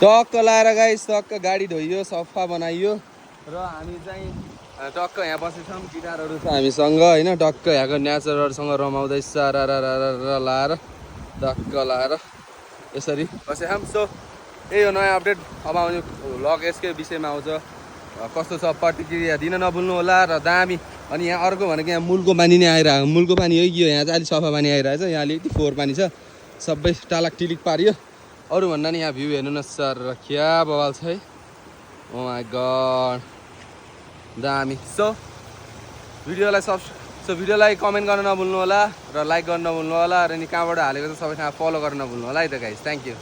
टक्क लाएर गाइस टक्क गाडी धोइयो सफा बनाइयो र हामी चाहिँ टक्क यहाँ बसेछौँ गिटारहरू छ हामीसँग होइन टक्क यहाँको नेचरहरूसँग रमाउँदैछ लाएर टक्क लाएर यसरी बसेछौँ सो यही हो नयाँ अपडेट अब आउने भ्लग यसकै विषयमा आउँछ कस्तो छ प्रतिक्रिया दिन नभुल्नु होला र दामी अनि यहाँ अर्को भनेको यहाँ मूलको पानी नै आइरहेको मूलको पानी हो यो यहाँ चाहिँ अलिक सफा पानी आइरहेछ यहाँ अलिकति फोहोर पानी छ सबै टालाक टिलिक पारियो अरू भन्दा नि यहाँ भ्यू हेर्नु न सर क्या बवाल छ है ओ माई गड दामी सो भिडियोलाई कमेन्ट गर्न नभुल्नु होला र लाइक गर्न नभुल्नु होला र नि कहाँबाट हालेको छ सबैसँग फलो गर्न नभुल्नु होला है त गाइस थ्याङ्क यू